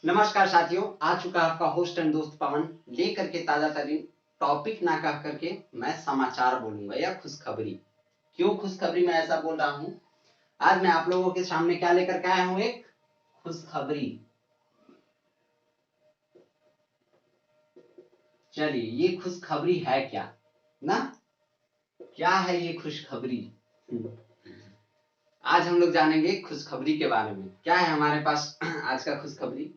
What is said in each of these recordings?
नमस्कार साथियों, आ चुका आपका होस्ट एंड दोस्त पवन लेकर के ताजा तरीन टॉपिक ना कह करके मैं समाचार बोलूंगा या खुशखबरी। क्यों खुशखबरी मैं ऐसा बोल रहा हूं? आज मैं आप लोगों के सामने क्या लेकर के आया हूं? एक खुशखबरी। चलिए, ये खुशखबरी है क्या ना? क्या है ये खुशखबरी? आज हम लोग जानेंगे खुशखबरी के बारे में। क्या है हमारे पास आज का खुशखबरी?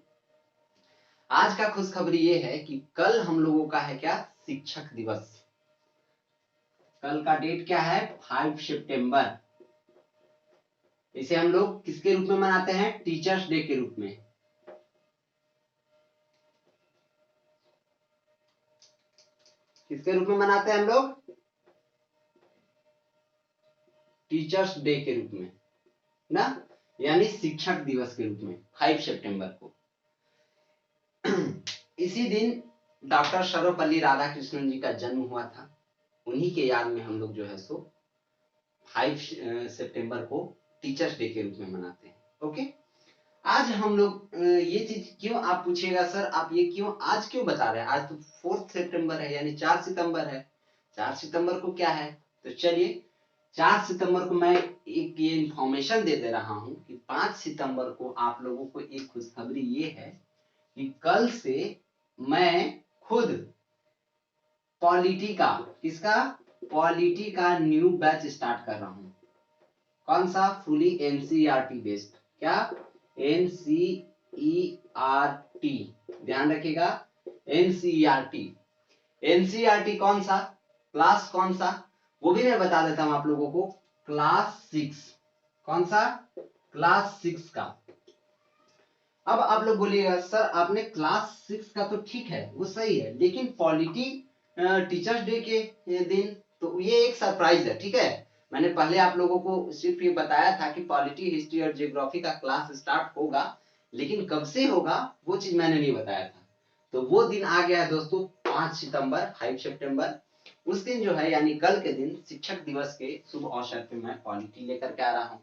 आज का खुशखबरी ये है कि कल हम लोगों का है क्या, शिक्षक दिवस। कल का डेट क्या है? 5 सितंबर। इसे हम लोग किसके रूप में मनाते हैं? टीचर्स डे के रूप में। किसके रूप में मनाते हैं हम लोग? टीचर्स डे के रूप में ना, यानी शिक्षक दिवस के रूप में 5 सितंबर को। इसी दिन डॉक्टर सर्वपल्ली राधाकृष्णन जी का जन्म हुआ था। उन्हीं के याद में हम लोग जो है सो 5 सितंबर को टीचर्स डे के रूप में मनाते हैं। ओके, आज हम लोग ये चीज क्यों, आप पूछिएगा सर आप ये क्यों आज क्यों बता रहे हैं? आज तो 4 सितंबर है, यानी 4 सितंबर है। 4 सितंबर को क्या है? तो चलिए, 4 सितंबर को मैं एक ये इंफॉर्मेशन दे रहा हूं कि 5 सितंबर को आप लोगों को एक खुशखबरी ये है कि कल से मैं खुद पॉलिटी का, किसका? पॉलिटी का न्यू बैच स्टार्ट कर रहा हूं। कौन सा? Fully NCERT based. क्या? एनसीईआरटी, ध्यान रखिएगा। एनसीईआरटी। एनसीईआरटी कौन सा? क्लास कौन सा? वो भी मैं बता देता हूं आप लोगों को। क्लास 6। कौन सा? क्लास 6 का। अब आप लोग बोलिएगा सर आपने क्लास 6 का तो ठीक है, वो सही है, लेकिन पॉलिटी टीचर्स डे के दिन, तो ये एक सरप्राइज है। ठीक है, मैंने पहले आप लोगों को सिर्फ ये बताया था कि पॉलिटी, हिस्ट्री और जियोग्राफी का क्लास स्टार्ट होगा, लेकिन कब से होगा वो चीज मैंने नहीं बताया था। तो वो दिन आ गया है दोस्तों, 5 सितंबर, 5 सितंबर। उस दिन जो है, यानी कल के दिन, शिक्षक दिवस के शुभ अवसर पे मैं पॉलिटी लेकर के आ रहा हूँ।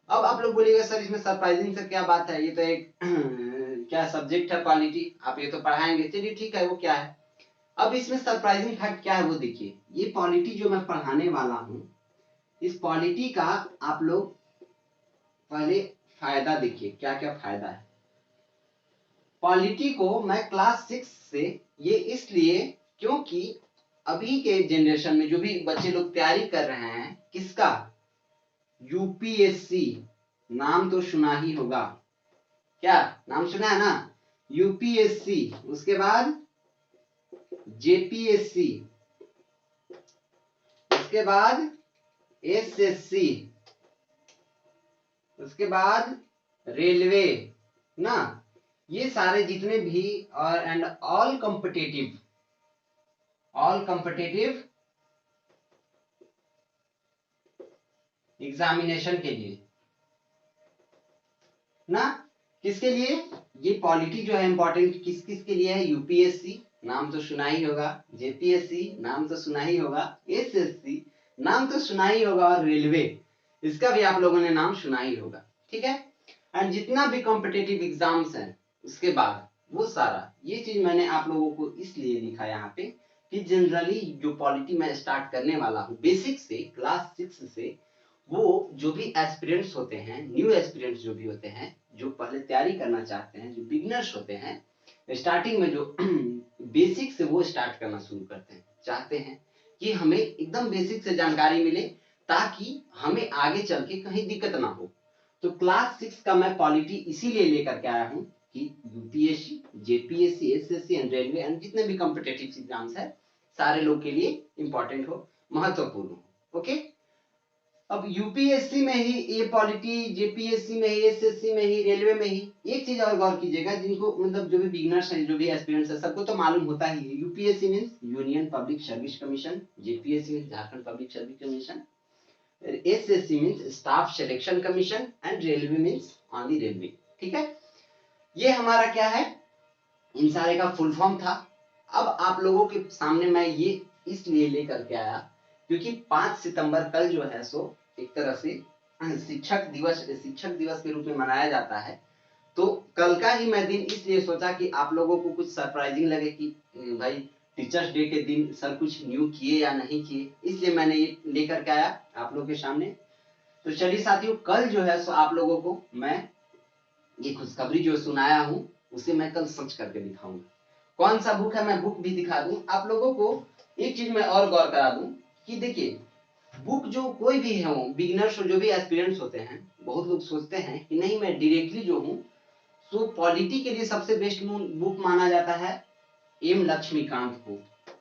अब आप लोग बोलिएगा सर इसमें सरप्राइजिंग से क्या बात है, ये तो एक क्या सब्जेक्ट है पॉलिटी, आप ये तो पढ़ाएंगे। चलिए ठीक है, वो क्या है? अब इसमें सरप्राइजिंग फैक्ट क्या है वो देखिए। ये पॉलिटी जो मैं पढ़ाने वाला हूँ, इस पॉलिटी का आप लोग पहले फायदा देखिए, क्या क्या फायदा है। पॉलिटी को मैं क्लास 6 से ये इसलिए, क्योंकि अभी के जनरेशन में जो भी बच्चे लोग तैयारी कर रहे हैं, किसका? यूपीएससी। नाम तो सुना ही होगा। क्या नाम सुना है ना? यूपीएससी, उसके बाद जेपीएससी, उसके बाद एसएससी, उसके बाद रेलवे ना। ये सारे जितने भी और and all competitive, all competitive examination के लिए ना। किसके लिए? ये पॉलिटी जो है इंपॉर्टेंट किस किस के लिए है? यूपीएससी, नाम तो सुना ही होगा। जेपीएससी, नाम तो सुना ही होगा। एसएससी, नाम तो सुना ही होगा। और रेलवे, इसका भी आप लोगों ने नाम सुना ही होगा। ठीक है, एंड जितना भी कॉम्पिटिटिव एग्जाम्स हैं उसके बाद वो सारा, ये चीज मैंने आप लोगों को इसलिए लिखा यहाँ पे कि जनरली जो पॉलिटी मैं स्टार्ट करने वाला हूँ बेसिक से, क्लास 6 से, वो जो भी एस्पिरेंट्स होते हैं, न्यू एस्पिरेंट्स जो भी होते हैं, जो पहले तैयारी करना चाहते हैं, जो बिगनर्स होते हैं, स्टार्टिंग में जो बेसिक से वो स्टार्ट करना शुरू करते हैं, चाहते हैं कि हमें एकदम बेसिक से जानकारी मिले ताकि हमें आगे चल के कहीं दिक्कत ना हो। तो क्लास 6 का मैं पॉलिटी इसीलिए लेकर के आया हूँ कि UPSC, JPSC, SSC and railway and जितने भी कॉम्पिटेटिव एग्जाम्स है सारे लोग के लिए इंपॉर्टेंट हो, महत्वपूर्ण हो। ओके, अब यूपीएससी में ही ये पॉलिटी, जेपीएससी में ही, एसएससी में ही, रेलवे में ही, एक चीज और गौर कीजिएगा, जिनको मतलब जो भी बिगनर्स हैं, जो भी एस्पिरेंट्स हैं, सबको तो मालूम होता ही है। UPSC means union public service commission, JPSC means Jharkhand public service commission, SSC means staff selection commission and railway means on the railway. ठीक है, ये हमारा क्या है, इन सारे का फुल फॉर्म था। अब आप लोगों के सामने मैं ये इसलिए लेकर के आया क्योंकि 5 सितंबर कल जो है सो एक तरह से शिक्षक दिवस के रूप में मनाया जाता है। तो कल का ही मैं दिन इसलिए सोचा कि आप लोगों को कुछ सरप्राइजिंग लगे कि भाई टीचर्स डे के दिन सर कुछ न्यू किए या नहीं किए, इसलिए मैंने ये लेकर के आया आप लोगों के सामने। तो चलिए साथियों, कल जो है सो आप लोगों को मैं ये खुशखबरी जो सुनाया हूँ उसे मैं कल सच करके दिखाऊंगा। कौन सा बुक है मैं बुक भी दिखा दूं आप लोगों को। एक चीज मैं और गौर करा दूं कि देखिए, बुक जो कोई भी है, बिगिनर्स जो भी एस्पिरेंट्स होते हैं, बहुत लोग सोचते हैं कि नहीं मैं डायरेक्टली जो हूँ सो पॉलिटी के लिए सबसे बेस्ट बुक माना जाता है एम लक्ष्मीकांत को।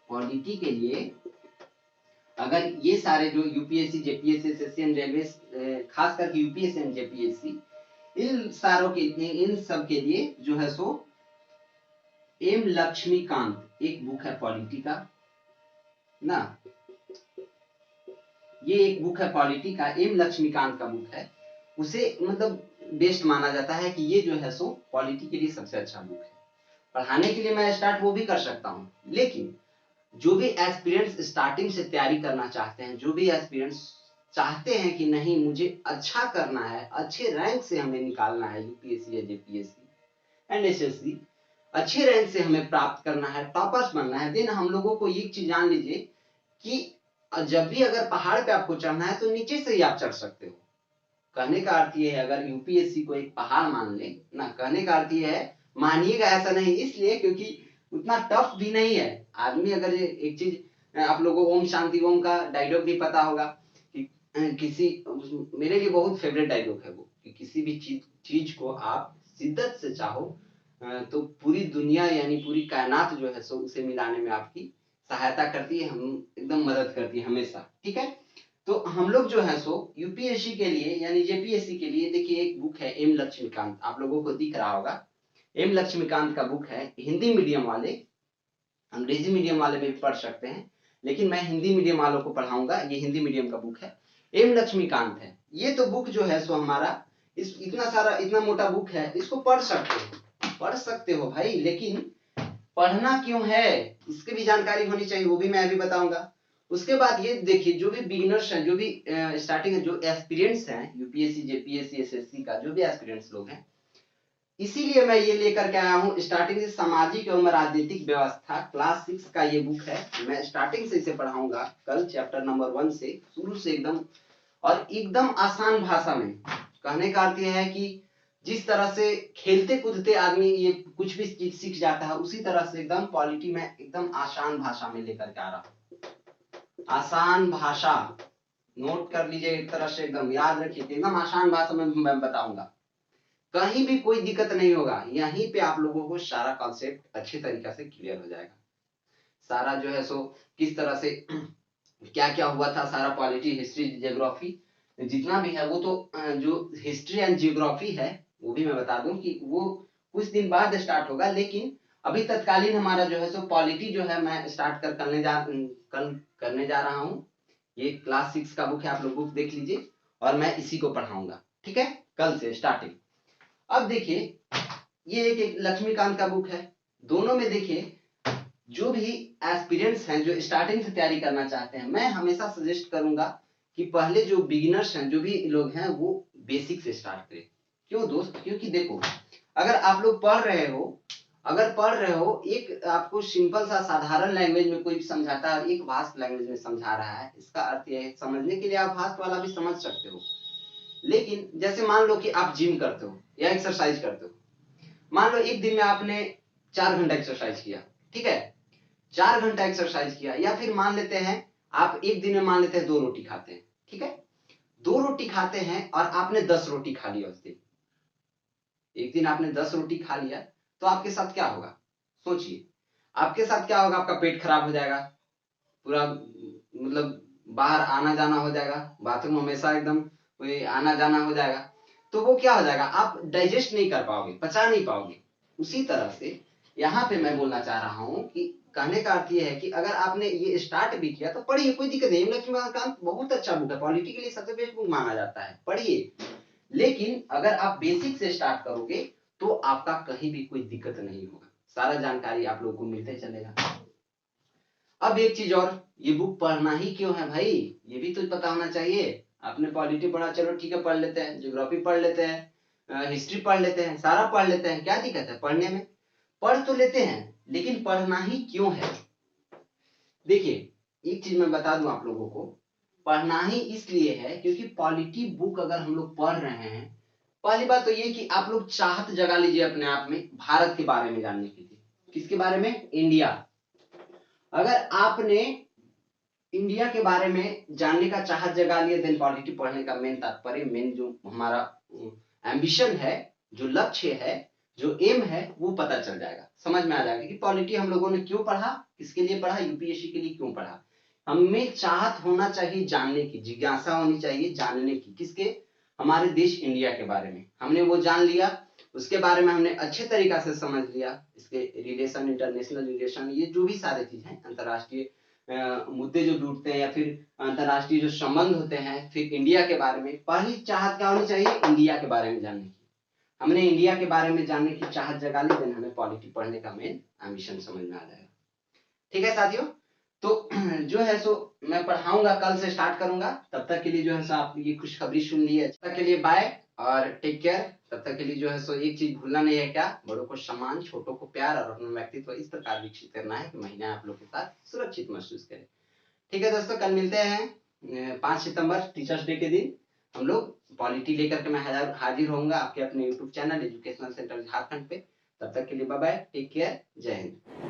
पॉलिटी के लिए अगर ये सारे जो UPSC, JPSC, SSC and railway, खास करके यूपीएससी एंड जेपीएससी, इन सारों के, इन सब के लिए जो है सो एम लक्ष्मीकांत एक बुक है पॉलिटी का ना, ये एक बुक है पॉलिटी का, एम लक्ष्मीकांत का बुक है। उसे मतलब बेस्ट माना जाता है कि ये जो है सो पॉलिटी के लिए सबसे अच्छा बुक है। पढ़ाने के लिए मैं स्टार्ट वो भी कर सकता हूँ, लेकिन जो भी एस्पिरेंट्स स्टार्टिंग से तैयारी करना चाहते हैं, जो भी एस्पिरेंट्स चाहते हैं कि नहीं मुझे अच्छा करना है, अच्छे रैंक से हमें निकालना है यूपीएससी या जेपीएससी एंड एसएससी, अच्छे रैंक से हमें प्राप्त करना है, टॉपर्स बनना है, देन हम लोगों को ये चीज जान लीजिए कि जब भी अगर पहाड़ पे आपको चढ़ना है तो नीचे से ही आप चढ़ सकते हो। कहने का अर्थ ये है, अगर यूपीएससी को एक पहाड़ मान ले ना, कहने का अर्थ ये है, मानिएगा ऐसा नहीं इसलिए क्योंकि उतना टफ भी नहीं है। आदमी अगर एक चीज आप लोगों को ओम शांति ओम का डायलॉग भी पता होगा कि किसी, मेरे लिए बहुत फेवरेट डायलॉग है वो, कि किसी भी चीज को आप शिद्दत से चाहो तो पूरी दुनिया यानी पूरी कायनात जो है सो उसे मिलाने में आपकी सहायता करती है, हम एकदम मदद करती है हमेशा। ठीक है, तो हम लोग जो है सो यूपीएससी के लिए यानी जेपीएससी के लिए देखिए एक बुक है एम लक्ष्मीकांत, आप लोगों को दिख रहा होगा, एम लक्ष्मीकांत का बुक है। हिंदी मीडियम वाले, अंग्रेजी मीडियम वाले भी पढ़ सकते हैं, लेकिन मैं हिंदी मीडियम वालों को पढ़ाऊंगा। ये हिंदी मीडियम का बुक है, एम लक्ष्मीकांत है। ये तो बुक जो है सो हमारा इस इतना सारा इतना मोटा बुक है, इसको पढ़ सकते हो भाई, लेकिन पढ़ना क्यों है इसकी भी जानकारी होनी चाहिए, वो भी मैं अभी बताऊंगा। उसके बाद ये देखिए, जो भी बिगिनर्स हैं, जो भी स्टार्टिंग जो एस्पिरेंट्स हैं यूपीएससी, जेपीएससी, एसएससी का जो भी एस्पिरेंट्स लोग हैं, इसीलिए मैं ये लेकर के आया हूँ स्टार्टिंग से सामाजिक एवं राजनीतिक व्यवस्था क्लास 6 का ये बुक है। मैं स्टार्टिंग से इसे पढ़ाऊंगा कल, चैप्टर नंबर 1 से शुरू से एकदम, और एकदम आसान भाषा में। कहने का अर्थ यह है कि जिस तरह से खेलते कूदते आदमी ये कुछ भी चीज सीख जाता है, उसी तरह से एकदम पॉलिटी में एकदम आसान भाषा में लेकर के आ रहा हूँ। आसान भाषा नोट कर लीजिए, एक तरह से एकदम याद रखिए, एकदम आसान भाषा में मैं बताऊंगा, कहीं भी कोई दिक्कत नहीं होगा। यहीं पे आप लोगों को सारा कॉन्सेप्ट अच्छी तरीके से क्लियर हो जाएगा। सारा जो है सो किस तरह से क्या क्या हुआ था, सारा पॉलिटी, हिस्ट्री, जियोग्राफी जितना भी है वो तो जो हिस्ट्री एंड जियोग्राफी है वो भी मैं बता दूं कि वो कुछ दिन बाद स्टार्ट होगा, लेकिन अभी तत्कालीन हमारा जो है सो पॉलिटी जो है मैं स्टार्ट करने जा रहा हूँ। ये क्लास 6 का बुक है, आप लोग बुक देख लीजिए, और मैं इसी को पढ़ाऊंगा। ठीक है, कल से स्टार्टिंग। अब देखिए, ये एक लक्ष्मीकांत का बुक है। दोनों में देखिए, जो भी एस्पिरेंट्स हैं जो स्टार्टिंग से तैयारी करना चाहते हैं, मैं हमेशा सजेस्ट करूंगा कि पहले जो बिगिनर्स हैं, जो भी लोग हैं, वो बेसिक से स्टार्ट करें। क्यों दोस्त? क्योंकि देखो, अगर आप लोग पढ़ रहे हो, एक आपको सिंपल सा साधारण लैंग्वेज में कोई समझाता है, एक वास्ट लैंग्वेज में समझा रहा है, इसका अर्थ यह है समझने के लिए आप वास्ट वाला भी समझ सकते हो, लेकिन जैसे मान लो कि आप जिम करते हो या एक्सरसाइज करते हो, मान लो एक दिन में आपने 4 घंटा एक्सरसाइज किया, ठीक है, 4 घंटा एक्सरसाइज किया, या फिर मान लेते हैं आप एक दिन में मान लेते हैं 2 रोटी खाते हैं, ठीक है, 2 रोटी खाते हैं और आपने 10 रोटी खा लिया उस दिन, एक दिन आपने 10 रोटी खा लिया, तो आपके साथ क्या होगा? सोचिए, आपके साथ क्या होगा? आपका पेट खराब हो जाएगा, पूरा मतलब बाहर आना जाना हो जाएगा, बाथरूम हमेशा एकदम कोई आना जाना हो जाएगा, तो वो क्या हो जाएगा, आप डाइजेस्ट नहीं कर पाओगे, पचा नहीं पाओगे। उसी तरह से यहाँ पे मैं बोलना चाह रहा हूँ कि कहने का अर्थ ये है कि अगर आपने ये स्टार्ट भी किया तो पढ़िए, कोई दिक्कत नहीं। लक्ष्मीकांत बहुत अच्छा बुक है, पॉलिटी के लिए सबसे बेस्ट बुक माना जाता है, पढ़िए। लेकिन अगर आप बेसिक से स्टार्ट करोगे तो आपका कहीं भी कोई दिक्कत नहीं होगा, सारा जानकारी आप लोगों को मिलते चलेगा। अब एक चीज और, ये बुक पढ़ना ही क्यों है भाई, ये भी तो पता होना चाहिए। आपने पॉलिटी पढ़ा, चलो ठीक है पढ़ लेते हैं, ज्योग्राफी पढ़ लेते हैं, हिस्ट्री पढ़ लेते हैं, सारा पढ़ लेते हैं, क्या दिक्कत है पढ़ने में? पढ़ तो लेते हैं, लेकिन पढ़ना ही क्यों है? देखिए, एक चीज मैं बता दूं आप लोगों को, पढ़ना ही इसलिए है क्योंकि पॉलिटी बुक अगर हम लोग पढ़ रहे हैं, पहली बात तो ये कि आप लोग चाहत जगा लीजिए अपने आप में भारत के बारे में जानने के लिए। किसके बारे में? इंडिया। अगर आपने इंडिया के बारे में जानने का चाहत जगा लिया, देन पॉलिटी पढ़ने का मेन तात्पर्य, मेन जो हमारा एम्बिशन है, जो लक्ष्य है, जो एम है, वो पता चल जाएगा, समझ में आ जाएगा कि पॉलिटी हम लोगों ने क्यों पढ़ा, किसके लिए पढ़ा, यूपीएससी के लिए क्यों पढ़ा। हमें चाहत होना चाहिए जानने की, जिज्ञासा होनी चाहिए जानने की, किसके? हमारे देश इंडिया के बारे में। हमने वो जान लिया, उसके बारे में हमने अच्छे तरीका से समझ लिया, इसके रिलेशन, इंटरनेशनल रिलेशन, ये जो भी सारे चीज हैं, अंतरराष्ट्रीय मुद्दे जो जुड़ते हैं या फिर अंतरराष्ट्रीय जो संबंध होते हैं, फिर इंडिया के बारे में पहली चाहत क्या होनी चाहिए? इंडिया के बारे में जानने की। हमने इंडिया के बारे में जानने की चाहत जगा ली, देन हमें पॉलिटी पढ़ने का मेन एम्बिशन समझ में आ जाएगा। ठीक है साथियों, तो जो है सो मैं पढ़ाऊंगा, कल से स्टार्ट करूंगा। तब तक के लिए जो है सो आप ये खुशखबरी सुन लिए, तब तक के लिए बाय और टेक केयर। तब तक के लिए जो है सो एक चीज भूलना नहीं है, क्या? बड़ों को सम्मान, छोटों को प्यार और अपना व्यक्तित्व इस प्रकार विकसित करना है कि महिलाएं आप लोग के साथ सुरक्षित महसूस करें। ठीक है दोस्तों, कल मिलते हैं 5 सितंबर टीचर्स डे के दिन। हम लोग पॉलिटी लेकर के मैं हाजिर होऊंगा आपके अपने YouTube channel educational centre Jharkhand पे। तब तक के लिए बाय बाय, टेक केयर, जय हिंद।